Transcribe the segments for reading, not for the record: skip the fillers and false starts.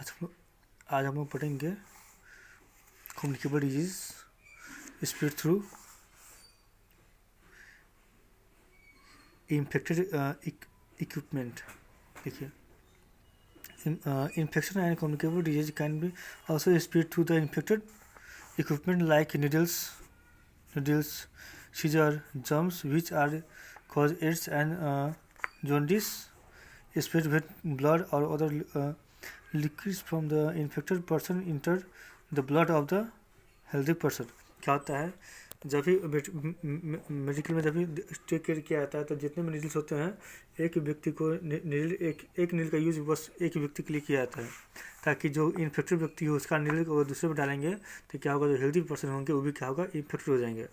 आज हम लोग पढ़ेंगे communicable disease spread through infected equipment. देखिए, infection and communicable disease can be also spread through the infected equipment like needles, scissors, germs, which are cause AIDS and jaundice. Spread when blood or other liquids from the infected person enter the blood of the healthy person। क्या होता है, जब भी medical में जब भी take care किया जाता है तो जितने भी नीडल्स होते हैं एक व्यक्ति को नीडल एक नीडल का यूज़ बस एक व्यक्ति के लिए किया जाता है, ताकि जो इन्फेक्टेड व्यक्ति हो उसका नीडल को दूसरे पर डालेंगे तो क्या होगा, जो हेल्दी पर्सन होंगे वो भी क्या होगा, इन्फेक्टेड हो जाएंगे।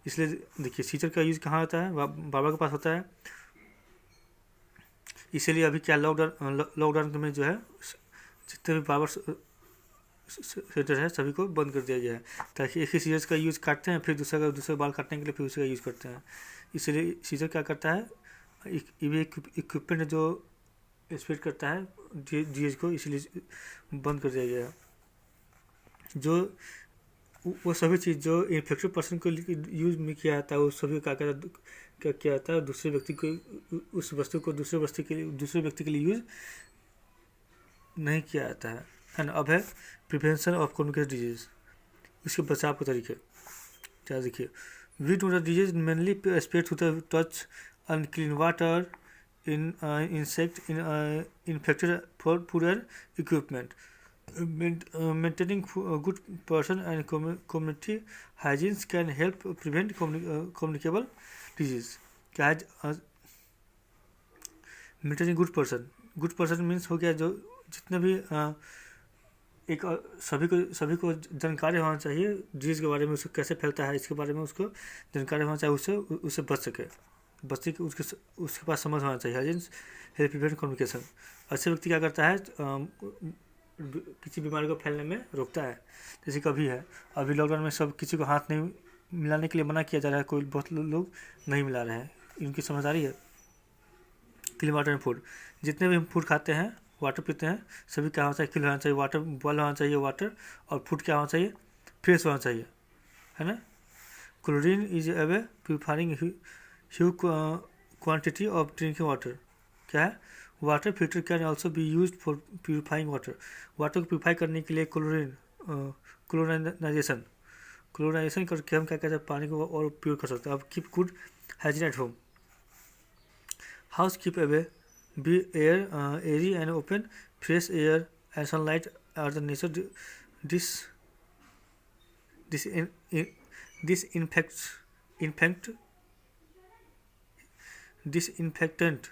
इसलिए देखिए, सीजर का यूज़ कहाँ होता है, बाबा के पास होता है। इसीलिए अभी क्या लॉकडाउन में जो है जितने भी बाबा सेंटर है सभी को बंद कर दिया गया है, ताकि एक ही सीजर का यूज़ काटते हैं फिर दूसरे बाल काटने के लिए फिर उसी का यूज़ करते हैं। इसलिए सीजर क्या करता है, इक्विपमेंट जो स्प्रेड करता है डिजीज को, इसलिए बंद कर दिया गया है। जो वो सभी चीज़ जो इन्फेक्टेड पर्सन को यूज में किया जाता है वो सभी क्या किया जाता है, दूसरे व्यक्ति को उस वस्तु को दूसरे व्यक्ति के लिए यूज नहीं किया जाता है। एंड अब है प्रिवेंशन ऑफ कम्युनिकेबल डिजीज, उसके बचाव के तरीके। क्या देखिए, we do the disease mainly spread through the touch, unclean water, insect infected food equipment. Maintaining good person and community hygiene can help prevent communicable disease. क्या है मेंटेनिंग गुड पर्सन मीन्स हो गया जो जितने भी एक सभी को जानकारी होना चाहिए डिजीज़ के बारे में, उसको कैसे फैलता है इसके बारे में उसको जानकारी होना चाहिए, उससे बच सके, बच्चे के उसके पास समझ होना चाहिए। Hygiene help prevent communication. अच्छे व्यक्ति क्या करता है, किसी बीमारी को फैलने में रोकता है। जैसे कभी है अभी लॉकडाउन में सब किसी को हाथ नहीं मिलाने के लिए मना किया जा रहा है, कोई बहुत लोग नहीं मिला रहे हैं, इनकी समझदारी है। क्लीन वाटर एंड फूड, जितने भी हम फूड खाते हैं वाटर पीते हैं सभी क्या होना चाहिए, क्लीन होना चाहिए, वाटर बॉयल होना चाहिए वाटर, और फूड क्या होना चाहिए, फ्रेश होना चाहिए, है ना। Chlorine is away purifying huge quantity of drinking water. क्या है, water filter can also be use for purifying water. Water को प्यूरिफाई करने के लिए क्लोराइजेशन करके हम क्या कहते हैं, पानी को और प्योर कर सकते हैं। अब keep good hygiene at home, house keep away be airy and open, fresh air and sunlight are the nature disinfectant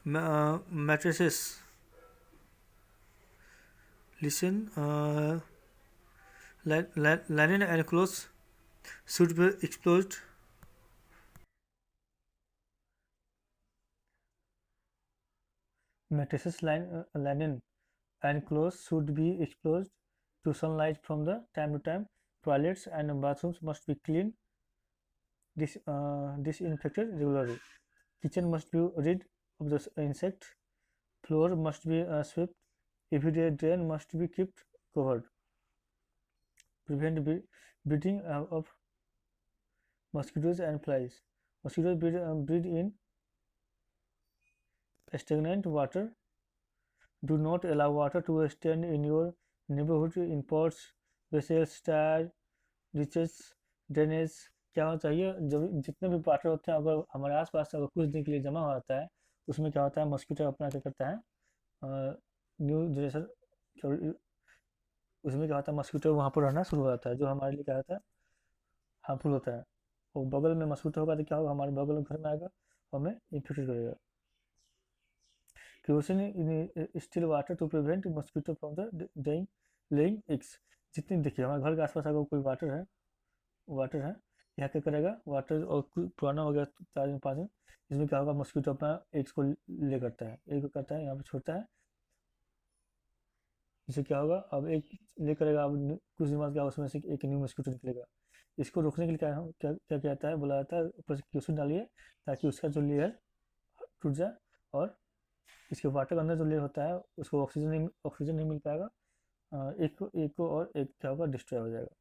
mattresses. Listen, linen and clothes should be exposed. Mattresses, linen and clothes should be exposed to sunlight from the time to time. Toilets and bathrooms must be clean, disinfected regularly. Kitchen must be rid of the insect. Floor must be swept. Everyday drain must be kept covered. Prevent breeding of mosquitoes and flies. Mosquitoes breed in stagnant water. Do not allow water to stand in your neighborhood in pots, vessels, tyre, riches, drainage. क्या होना चाहिए, जब जितने भी water होते हैं अगर हमारे आसपास अगर कुछ दिन के लिए जमा हो जाता है उसमें क्या होता है, मस्कीटो अपना क्या करता है, न्यू जनरेशन, उसमें क्या होता है मस्कीटो वहाँ पर रहना शुरू हो जाता है, जो हमारे लिए क्या होता है, हार्मफुल होता है। और बगल में मस्कीटो होगा तो क्या होगा, हमारे बगल में घर में आएगा और हमें इन्फेक्ट करेगा। Chlorine in still water to prevent mosquito from the laying eggs. जितनी देखिए हमारे घर के आसपास अगर कोई वाटर है, यहाँ क्या करेगा, वाटर और पुराना हो गया 4 दिन 5 दिन, इसमें क्या होगा, मस्कीटो अपना एग्स को ले करता है, एग करता है यहाँ पे छोड़ता है। इससे क्या होगा, अब एक ले करेगा, अब कुछ दिन बाद क्या उसमें से एक न्यू मस्कीटो निकलेगा। इसको रोकने के लिए क्या किया जाता है, बोला जाता है ऊपर से क्यूसिन डालिए ताकि उसका जो लेयर टूट जाए और इसके वाटर के अंदर जो लेयर होता है उसको ऑक्सीजन नहीं मिल पाएगा एक को और एक क्या होगा, डिस्ट्रॉय हो जाएगा।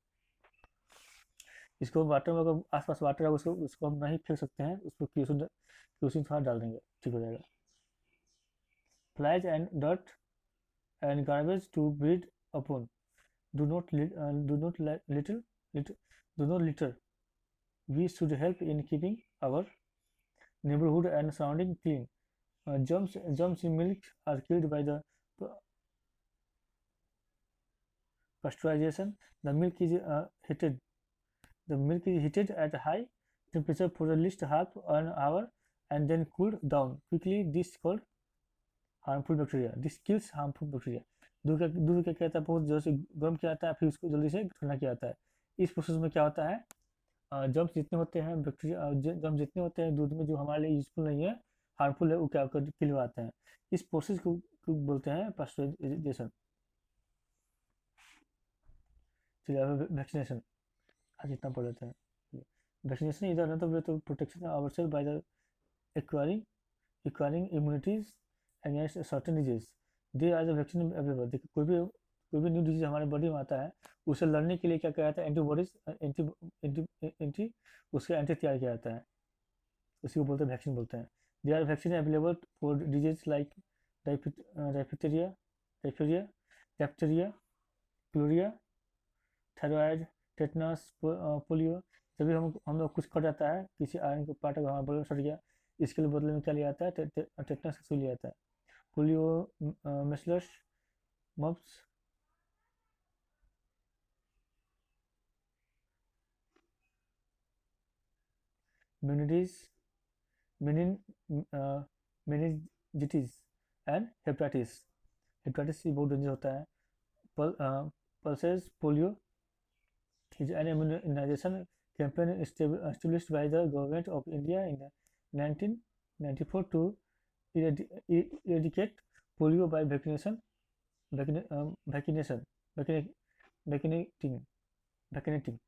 इसको वाटर में अगर आसपास वाटर है उसको हम नहीं फेंक सकते हैं, उसको क्यूसिन थोड़ा डाल देंगे, ठीक हो जाएगा। Flies and dirt and garbage to breed upon, do not do not do not litter. We should help in keeping our neighborhood and surrounding clean. Germs in milk are killed by the pasteurization. The milk is heated. The milk is heated at high temperature for at least half an hour and then cooled down quickly. This is called harmful bacteria. This kills harmful bacteria. दूध का क्या होता है, बहुत जोर से गर्म किया जाता है, फिर उसको जल्दी से ठंडा किया जाता है। इस प्रोसेस में क्या होता है, जर्म्स जितने होते हैं, बैक्टीरिया जर्म्स जितने होते हैं दूध में जो हमारे लिए यूजफुल नहीं है, हार्मफुल है, वो क्या किल हो आते हैं। इस प्रोसेस को बोलते हैं पास्चुराइजेशन। चलिए अब वैक्सीनेशन, आज इतना पढ़ लेते हैं। Vaccination is another way to protection ourselves by the acquiring immunities against certain disease. There are the vaccine available. देखिए कोई भी न्यू डिजीज हमारे बॉडी में आता है, उसे लड़ने के लिए क्या किया जाता है, एंटीबॉडीज एंटी उसका एंटी तैयार किया जाता है, उसी को बोलते हैं वैक्सीन बोलते हैं। They are vaccine available for disease like diphtheria cholera, thyroid, tetanus, polio. जब भी हम लोग कुछ कट जाता है, किसी आयरन के पार्ट अगर हमारे बॉडी में सट गया, इसके लिए बदले में क्या लिया जाता है, टेटनस का लिया जाता है। Polio, measles, mumps, meningitis, meningitis and hepatitis. Hepatitis भी बहुत डेंजर होता है। Pulses polio is an immunization campaign established by the government of India in 1994 to eradicate polio by vaccinating vaccinating vaccine.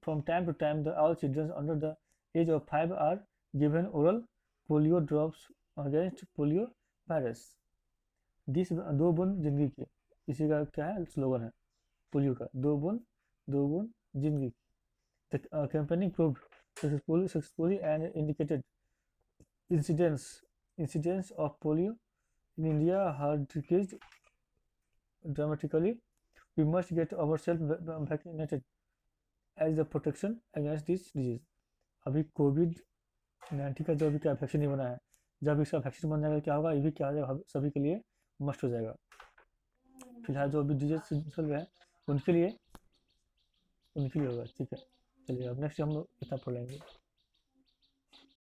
From time to time, all children under the age of 5 are given oral polio drops against polio virus. This दो बूंद जिंदगी की, इसी का क्या है slogan है polio का, दो बूंद जिंदगी। The campaign proved successfully and indicated incidence of polio in India had decreased dramatically. We must get ourselves vaccinated as the protection against this disease. अभी कोविड-19 का जो भी क्या वैक्सीन नहीं बना है, जब इसका वैक्सीन बन जाएगा क्या होगा, ये भी क्या हो जाएगा, सभी के लिए मस्ट हो जाएगा। फिलहाल जो अभी डिजीज चल रहा है उनके लिए होगा, ठीक है। चलिए अब नेक्स्ट हम लोग इतना पढ़ लेंगे।